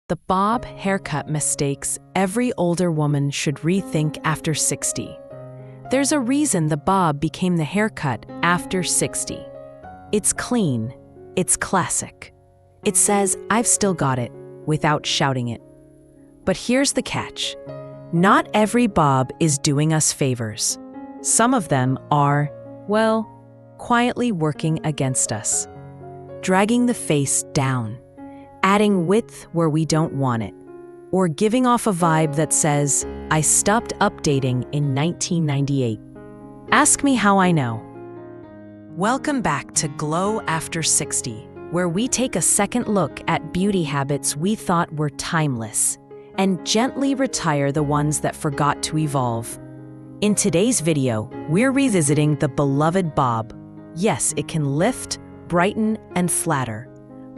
The bob haircut mistakes every older woman should rethink after 60. There's a reason the bob became the haircut after 60. It's clean. It's classic. It says, "I've still got it," without shouting it. But here's the catch. Not every bob is doing us favors. Some of them are, well, quietly working against us. Dragging the face down, adding width where we don't want it, or giving off a vibe that says, "I stopped updating in 1998. Ask me how I know. Welcome back to Glow After 60, where we take a second look at beauty habits we thought were timeless and gently retire the ones that forgot to evolve. In today's video, we're revisiting the beloved bob. Yes, it can lift, brighten, and flatter,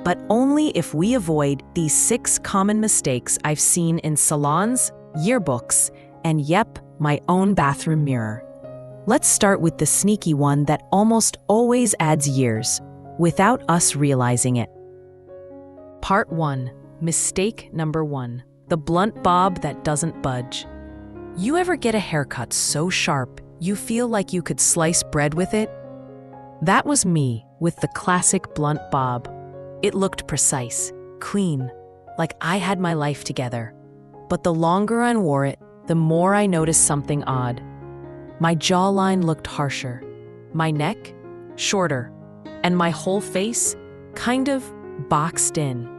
but only if we avoid these 6 common mistakes I've seen in salons, yearbooks, and yep, my own bathroom mirror. Let's start with the sneaky one that almost always adds years, without us realizing it. Part 1. Mistake number 1. The blunt bob that doesn't budge. You ever get a haircut so sharp you feel like you could slice bread with it? That was me with the classic blunt bob. It looked precise, clean, like I had my life together. But the longer I wore it, the more I noticed something odd. My jawline looked harsher, my neck shorter, and my whole face kind of boxed in.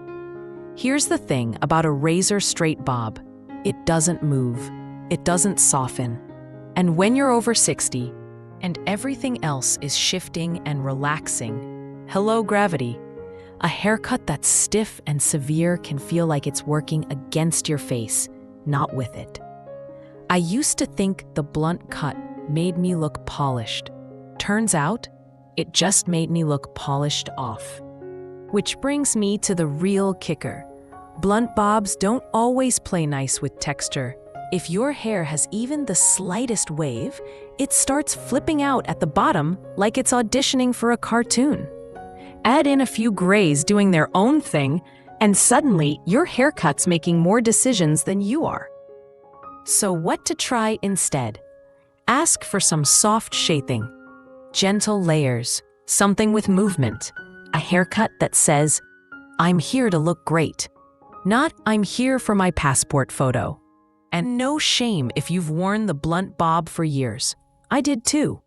Here's the thing about a razor-straight bob. It doesn't move. It doesn't soften. And when you're over 60, and everything else is shifting and relaxing, hello gravity, a haircut that's stiff and severe can feel like it's working against your face, not with it. I used to think the blunt cut made me look polished. Turns out, it just made me look polished off. Which brings me to the real kicker. Blunt bobs don't always play nice with texture. If your hair has even the slightest wave, it starts flipping out at the bottom like it's auditioning for a cartoon. Add in a few grays doing their own thing, and suddenly your haircut's making more decisions than you are. So what to try instead? Ask for some soft shaping, gentle layers, something with movement, a haircut that says, "I'm here to look great," not "I'm here for my passport photo." And no shame if you've worn the blunt bob for years. I did too.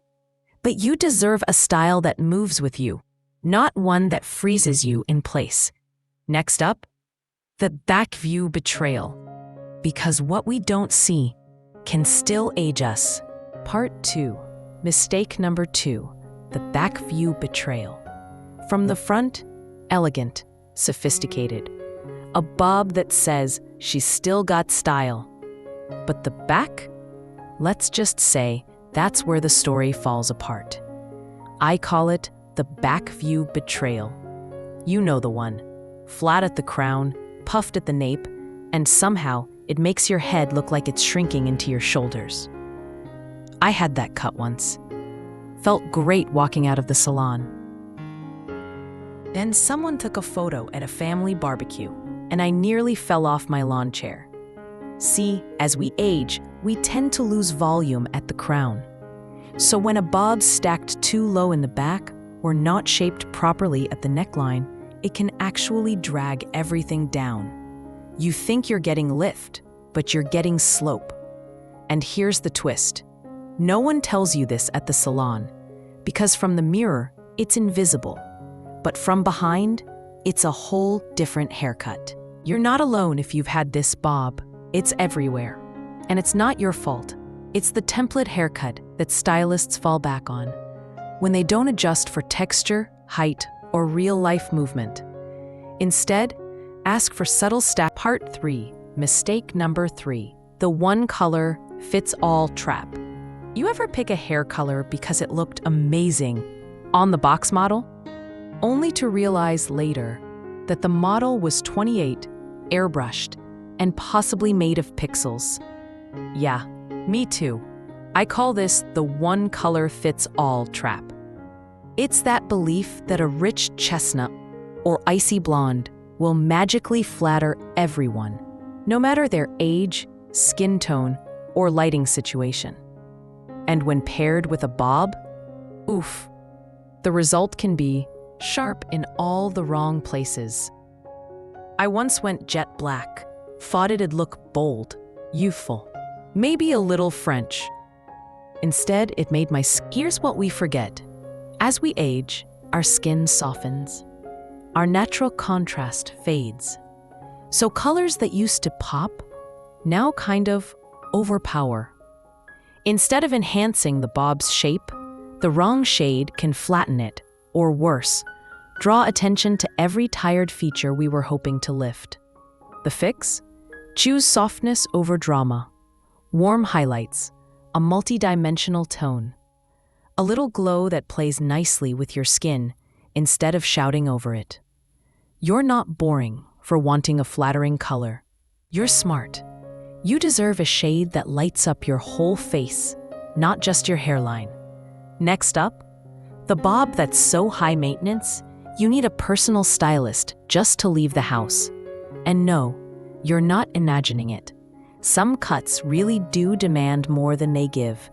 But you deserve a style that moves with you, not one that freezes you in place. Next up, the back view betrayal. Because what we don't see can still age us. Part 2. Mistake number 2. The back view betrayal. From the front, elegant, sophisticated. A bob that says she's still got style. But the back? Let's just say that's where the story falls apart. I call it the back view betrayal. You know the one. Flat at the crown, puffed at the nape, and somehow it makes your head look like it's shrinking into your shoulders. I had that cut once. Felt great walking out of the salon. Then someone took a photo at a family barbecue, and I nearly fell off my lawn chair. See, as we age, we tend to lose volume at the crown. So when a bob's stacked too low in the back or not shaped properly at the neckline, it can actually drag everything down. You think you're getting lift, but you're getting slope. And here's the twist. No one tells you this at the salon, because from the mirror, it's invisible. But from behind, it's a whole different haircut. You're not alone if you've had this bob. It's everywhere. And it's not your fault. It's the template haircut that stylists fall back on when they don't adjust for texture, height, or real-life movement. Instead, ask for subtle stack. Part 3. Mistake number 3. The one-color-fits-all trap. You ever pick a hair color because it looked amazing on the box model, only to realize later that the model was 28, airbrushed, and possibly made of pixels? Yeah, me too. I call this the one-color-fits-all trap. It's that belief that a rich chestnut or icy blonde will magically flatter everyone, no matter their age, skin tone, or lighting situation. And when paired with a bob, oof, the result can be sharp in all the wrong places. I once went jet black, thought it'd look bold, youthful, maybe a little French. Instead, it made my skin. Here's what we forget. As we age, our skin softens. Our natural contrast fades. So colors that used to pop now kind of overpower. Instead of enhancing the bob's shape, the wrong shade can flatten it, or worse, draw attention to every tired feature we were hoping to lift. The fix? Choose softness over drama, warm highlights, a multi-dimensional tone, a little glow that plays nicely with your skin instead of shouting over it. You're not boring for wanting a flattering color. You're smart. You deserve a shade that lights up your whole face, not just your hairline. Next up, the bob that's so high maintenance, you need a personal stylist just to leave the house. And no, you're not imagining it. Some cuts really do demand more than they give.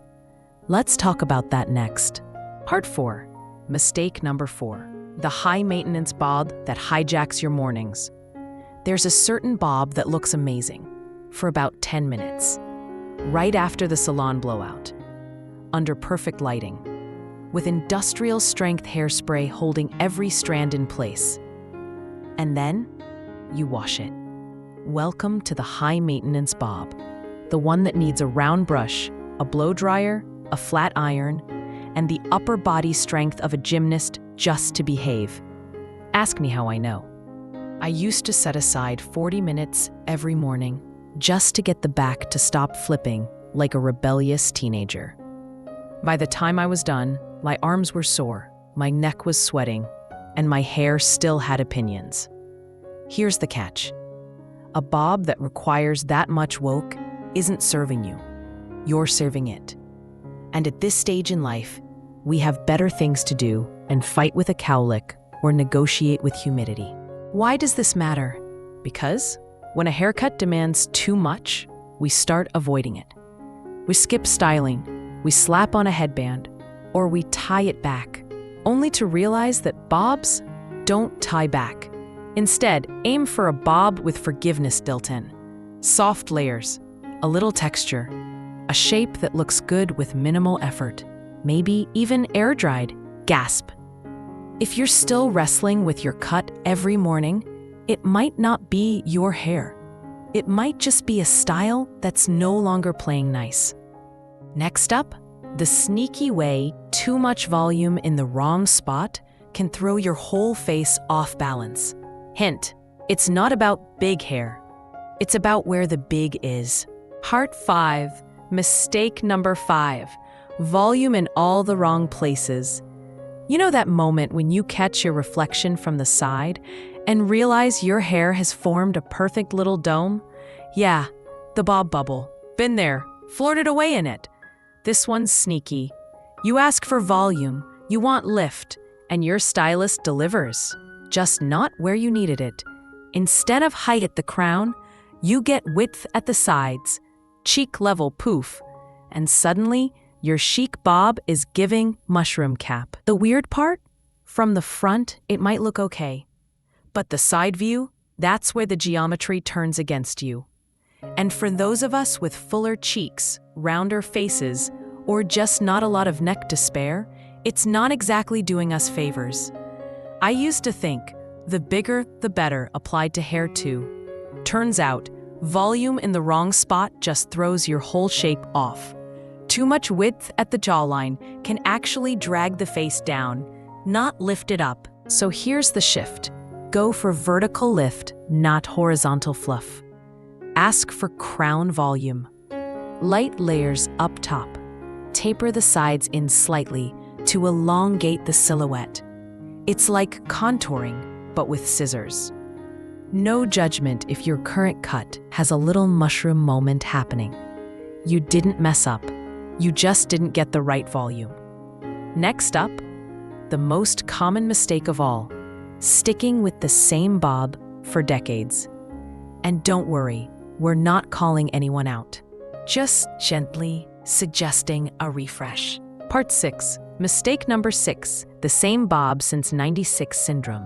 Let's talk about that next. Part 4. Mistake number 4. The high-maintenance bob that hijacks your mornings. There's a certain bob that looks amazing for about 10 minutes, right after the salon blowout, under perfect lighting, with industrial-strength hairspray holding every strand in place. And then, you wash it. Welcome to the high-maintenance bob, the one that needs a round brush, a blow dryer, a flat iron, and the upper body strength of a gymnast just to behave. Ask me how I know. I used to set aside 40 minutes every morning just to get the back to stop flipping like a rebellious teenager. By the time I was done, my arms were sore, my neck was sweating, and my hair still had opinions. Here's the catch. A bob that requires that much woke isn't serving you. You're serving it. And at this stage in life, we have better things to do and fight with a cowlick or negotiate with humidity. Why does this matter? Because when a haircut demands too much, we start avoiding it. We skip styling, we slap on a headband, or we tie it back, only to realize that bobs don't tie back. Instead, aim for a bob with forgiveness built in. Soft layers, a little texture, a shape that looks good with minimal effort, maybe even air-dried. Gasp. If you're still wrestling with your cut every morning, it might not be your hair. It might just be a style that's no longer playing nice. Next up, the sneaky way too much volume in the wrong spot can throw your whole face off balance. Hint, it's not about big hair. It's about where the big is. Part 5. Mistake number 5. Volume in all the wrong places. You know that moment when you catch your reflection from the side and realize your hair has formed a perfect little dome? Yeah, the bob bubble. Been there, flirted away in it. This one's sneaky. You ask for volume, you want lift, and your stylist delivers. Just not where you needed it. Instead of height at the crown, you get width at the sides, cheek level poof, and suddenly your chic bob is giving mushroom cap. The weird part? From the front, it might look okay. But the side view, that's where the geometry turns against you. And for those of us with fuller cheeks, rounder faces, or just not a lot of neck to spare, it's not exactly doing us favors. I used to think the bigger, the better applied to hair too. Turns out, volume in the wrong spot just throws your whole shape off. Too much width at the jawline can actually drag the face down, not lift it up. So here's the shift. Go for vertical lift, not horizontal fluff. Ask for crown volume. Light layers up top. Taper the sides in slightly to elongate the silhouette. It's like contouring, but with scissors. No judgment if your current cut has a little mushroom moment happening. You didn't mess up. You just didn't get the right volume. Next up, the most common mistake of all, sticking with the same bob for decades. And don't worry, we're not calling anyone out. Just gently suggesting a refresh. Part 6. Mistake number 6. The same bob since '96 syndrome.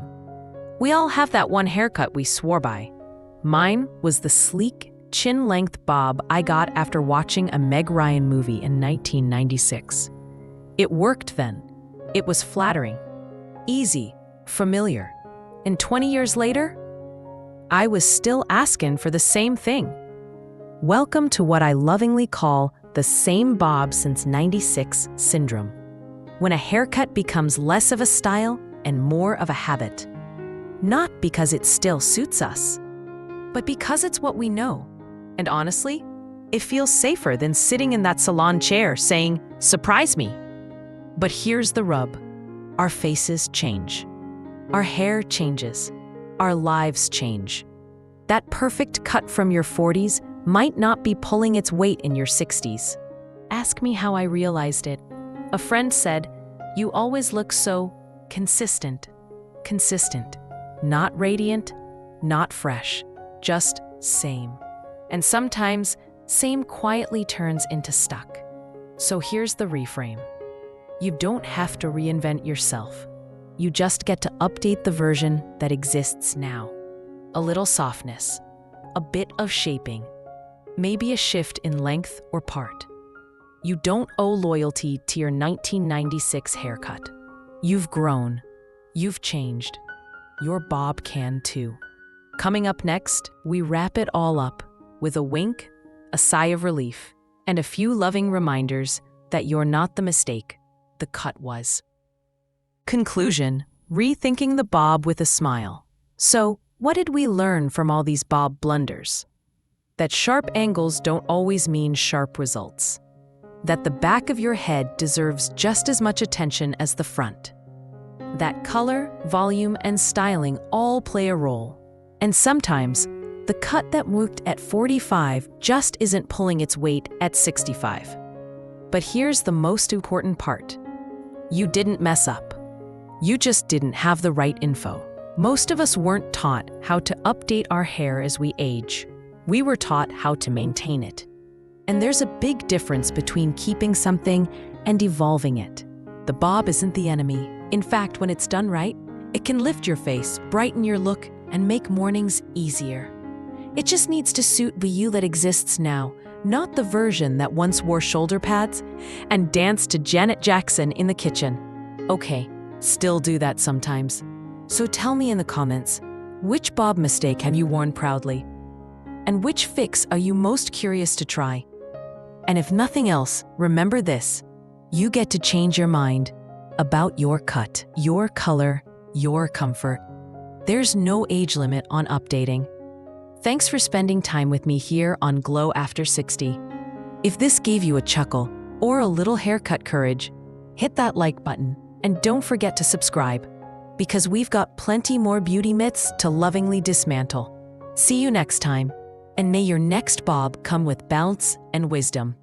We all have that one haircut we swore by. Mine was the sleek, chin-length bob I got after watching a Meg Ryan movie in 1996. It worked then. It was flattering, easy, familiar. And 20 years later, I was still asking for the same thing. Welcome to what I lovingly call the same bob since '96 syndrome. When a haircut becomes less of a style and more of a habit. Not because it still suits us, but because it's what we know. And honestly, it feels safer than sitting in that salon chair saying, "Surprise me." But here's the rub. Our faces change. Our hair changes. Our lives change. That perfect cut from your 40s might not be pulling its weight in your 60s. Ask me how I realized it. A friend said, "You always look so consistent." Consistent. Not radiant, not fresh, just same. And sometimes, same quietly turns into stuck. So here's the reframe. You don't have to reinvent yourself. You just get to update the version that exists now. A little softness, a bit of shaping, maybe a shift in length or part. You don't owe loyalty to your 1996 haircut. You've grown. You've changed. Your bob can too. Coming up next, we wrap it all up with a wink, a sigh of relief, and a few loving reminders that you're not the mistake the cut was. Conclusion: rethinking the bob with a smile. So, what did we learn from all these bob blunders? That sharp angles don't always mean sharp results. That the back of your head deserves just as much attention as the front. That color, volume, and styling all play a role. And sometimes, the cut that worked at 45 just isn't pulling its weight at 65. But here's the most important part. You didn't mess up. You just didn't have the right info. Most of us weren't taught how to update our hair as we age. We were taught how to maintain it. And there's a big difference between keeping something and evolving it. The bob isn't the enemy. In fact, when it's done right, it can lift your face, brighten your look, and make mornings easier. It just needs to suit the you that exists now, not the version that once wore shoulder pads and danced to Janet Jackson in the kitchen. Okay, still do that sometimes. So tell me in the comments, which bob mistake have you worn proudly? And which fix are you most curious to try? And if nothing else, remember this: you get to change your mind about your cut, your color, your comfort. There's no age limit on updating. Thanks for spending time with me here on Glow After 60. If this gave you a chuckle or a little haircut courage, hit that like button and don't forget to subscribe, because we've got plenty more beauty myths to lovingly dismantle. See you next time, and may your next bob come with bounce and wisdom.